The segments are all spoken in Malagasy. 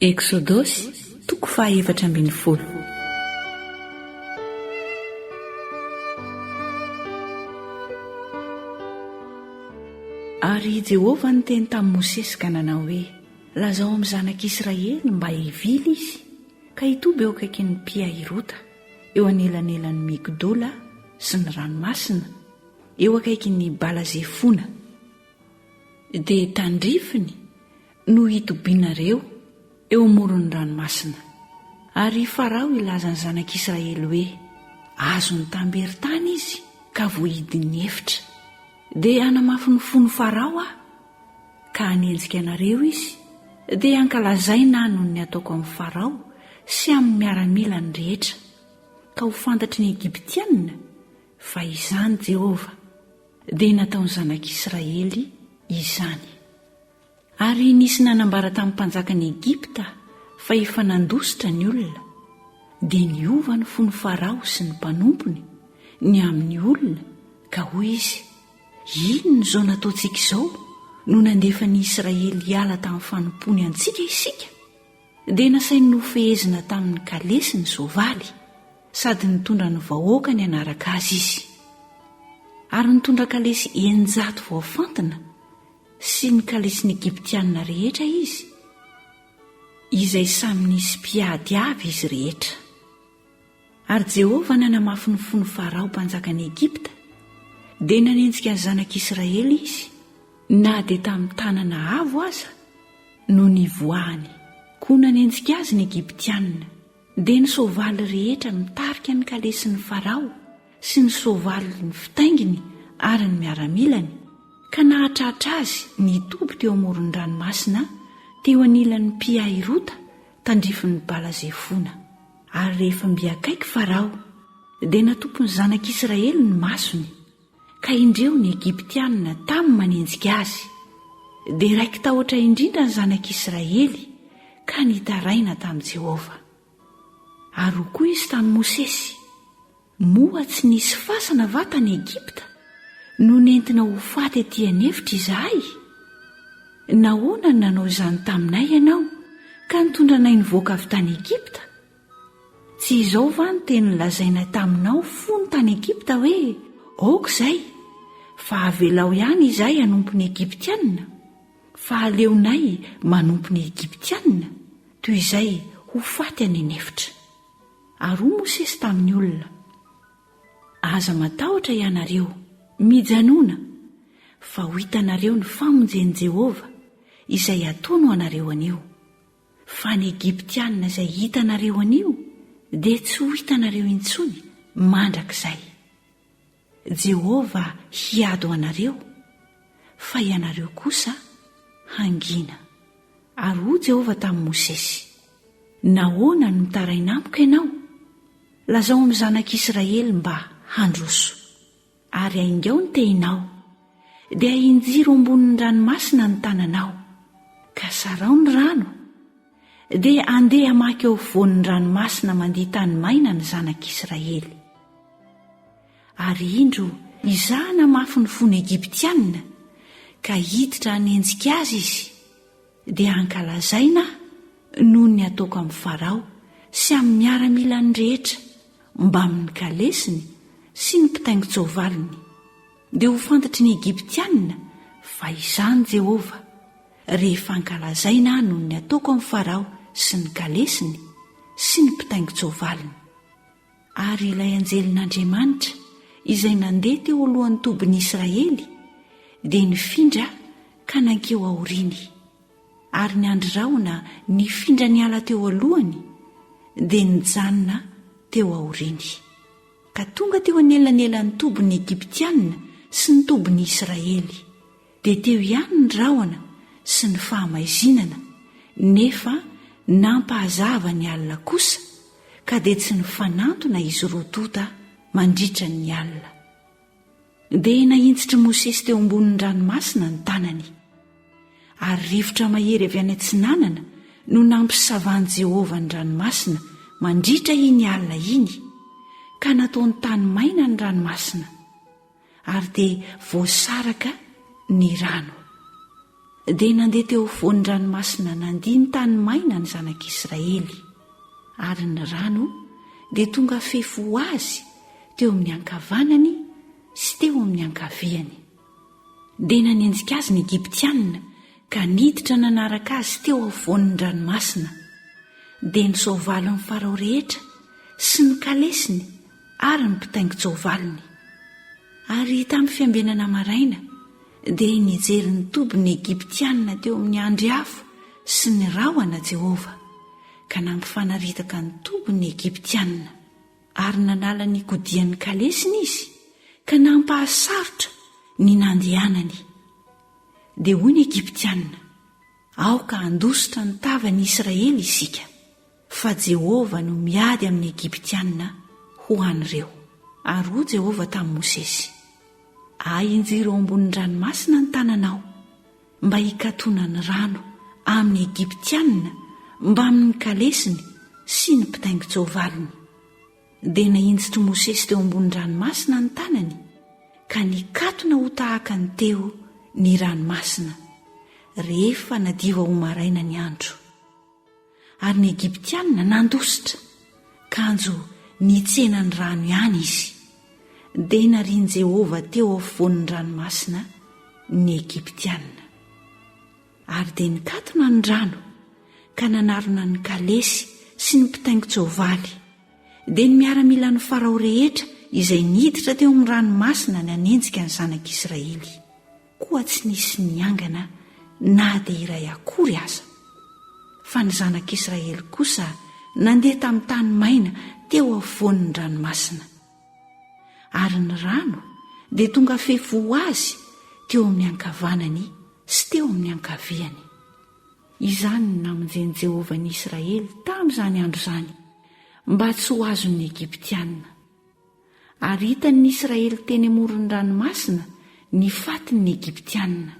Eksodosy toko faha-efatra ambin'ny folo. Ary Jehova niteny tamin'i Mosesy ka nanao hoe: lazao amin'ny zanak'Israely mba hivily izy ka hitoby eo akaikin'ny Pi-hahirota, eo anelanelan'ny Migdola sy ny ranomasina, eo akaikin'ny Balazefona. Dia tandrifiny no hitobianareo eo amoron'ny ranomasina. Ary Farao ilaza ny zanak'Israely hoe azo ny tamberi-tany izy ka voahidin'ny efitra. Dia hanamafy ny fony Farao ka hanenjika anareo izy, dia hankalazaina noho ny ataoko amin'ny Farao sy amin'ny miaramila ny rehetra, ka ho fantatry ny Egiptianina fa izany Jehova, dia nataony zanak'Israely izany. Ary nisy nanambara tamin'ny mpanjakan'ny Egipta fa efa nandositra ny olona, dia niova ny fony Farao sy ny mpanompony ny amin'ny olona, ka hoy izy: inona izao nataontsika izao no nandefa ny Israely hiala tamin'ny fanompony antsika isika? Dia nasainy nofehezina tamin'ny kalesy ny soavaly, sady nitondra ny vahoaka ny anaraka azy izy. Ary nitondra kalesy 900 voafantina sy ny kalesiny Egiptianina rehetra izy, izay samy nisy mpiady avy izy rehetra. Ary Jehova nanamafy ny fony Farao mpanjakan'ny Egipta, dia nanenjika ny zanak'Israely izy, na dia tamin'ny tanana avo aza no nivoahany. Koa nanenjika azy ny Egiptianina, dia ny soavaly rehetra mitarika ny kalesin'ny Farao sy ny soavaly ny fitainginy ary ny miaramilany, ka nahatratra azy nitoby teo amoron'ny ranomasina, teo anilan'ny Pi-hahirota tandrifin'ny Balazefona. Ary rehefa mbiakaiky Farao, dia natopo ny zanak'Israely ny masony, ka indreo ny Egiptianina tamin'ny manenjika azy. Dia raiky tahotra indrindra ny zanak'Israely ka nitaraina tamin'i Jehova. Ary koa izy tamin'i Mosesy: moa tsy nisy fasana vatany Egipta no nentina ho faty etỳ an'efitra izahay? Nahoana ny nanao izany taminay ianao ka nitondra anay nivoaka avy tany Egipta? Tsy izao va ny teny lazaina taminao fony tany Egipta hoe: aoka izay, fa avelao ihany izahay hanompo ny Egiptianina, fa aleonay manompo ny Egiptianina toy izay ho faty any an'efitra. Ary Mosesy tamin'ny olona: aza matahotra ianareo, mijanona, fa ho hitanareo ny famonjen'i Jehova izay ataony ho anareo anio. Fa ny Egiptianina izay hitanareo anio dia tsy ho hitanareo intsony mandrakizay. Jehova hiady ho anareo, fa ianareo kosa hangina. Ary hoy Jehova tamin'i Mosesy: nahoana no mitaraina amiko ianao? Lazao amin'ny zanak'Israely mba handroso, ary haingao ny tehinao, dia hinjiro ambonin'ny ranomasina ny tananao, ka sarao ny rano, dia andeha hamaky eo afovoan'ny ranomasina mandeha tany maina ny zanak'Israely. Ary indro izahana mafy ny fony Egiptianina, ka hiditra hanenjika azy izy, dia hankalazaina noho ny ataoko amin'ny Farao sy amin'ny miaramilany rehetra, mba amin'ny kalesiny sy ny mpitaingo-tsoavaliny. Dia ho fantatry ny Egiptianina fa izany Jehova, rehefa hankalazaina noho ny ataoko amin'ny Farao sy ny kalesiny sy ny mpitaingo-tsoavaliny. Ary ilay anjelin'Andriamanitra izay nandeha teo alohan'ny tobin'ny Israely, dia nifindra ka nankeo aoriany. Ary ny androraona nifindra niala teo alohany, dia nijanona teo aoriany. Ka tonga teo anelanelan'ny tobin'ny Egiptianina sy ny tobin'ny Israely, dia teo ihany ny rahona sy ny fahamaizinana, nefa nampahazava ny alina kosa, ka dia tsy nifanantona izy rotota mandritra ny alina. Dia nahintsitra Mosesy teo ambonin'ny ranomasina ny tanany, ary rivotra mahery avy any antsinanana no nampisavan'i Jehova ny ranomasina mandritra iny alina iny, ka nataony tany maina ny ranomasina, ary dia voasaraka ny rano. dia nandeha teo vonin-dranomasina nandiha ny tany maina ny zanak'Israely, ary ny rano dia tonga fefo azy teo amin'ny ankavanany sy teo amin'ny ankaviany. Dia nanenjika azy ny Egiptianina ka niditra nanaraka azy teo afovoan'ny ranomasina. Dia ny soavaly ny Farao rehetra sy ny kalesiny ary ny mpitaingon-tsovaliny. Ary tamin'ny fiambenana maraina dia nijery ny tobiny Egiptianina teo amin'ny andriafo sy ny rahona Jehova, ka nampifanariitaka ny tobiny Egiptianina, ary nanala ny kodian'ny kalesiny izy ka nampahasarotra ny nandehanany. Dia hoy ny Egiptianina, aoka handositra ny tavan'i Israely isika, fa Jehova no miady amin'ny Egiptianina ho an'ireo. Ary hoy Jehova tamin'i Mosesy, ahinjy ireo ambonin'ny ranomasina ny tananao mba hikatona ny rano amin'ny Egiptianina mba amin'ny kalesiny sy ny mpitaingon-tsovaliny. Dia nahinjitry Mosesy teo ambonin'ny ranomasina ny tanany, ka nikatona ho tahaka ny teo ny ranomasina rehefa nadiva ho maraina ny andro. Ary ny Egiptianina nandositra, kanjo nitsena ny rano ihany izy. Dia nariany Jehova teo afovoan'ny ranomasina ny Egiptianina. Ary dia nikatona ny rano ka nanarona ny kalesy sy ny mpitaingon-tsovaly. Dia ny miaramila ny Farao rehetra izay niditra teo amin'ny ranomasina nanenjika ny zanak'Israely, koa tsy nisy niangana na dia iray akory aza. Fa ny zanak'Israely kosa nandeha tamin'ny tany maina teo afovoan'ny ranomasina. Ary ny rano dia tonga fefo azy teo amin'ny ankavanany sy teo amin'ny ankaviany. Izany no namonjen'i Jehova ny Israely tamin'izany andro izany, mba tsy ho azon'ny Egiptianina. Ary hitan'ny Israely teny amoron'ny ranomasina ny fatin'ny Egiptianina.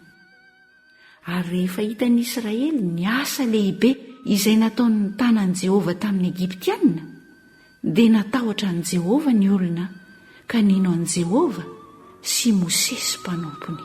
Ary rehefa hitan'ny Israely ny asa lehibe izay nataon'ny tanan'i Jehova tamin'ny Egiptianina, dia natahotra an'i Jehova ny olona, ka nino an'i Jehova sy Mosesy mpanompony.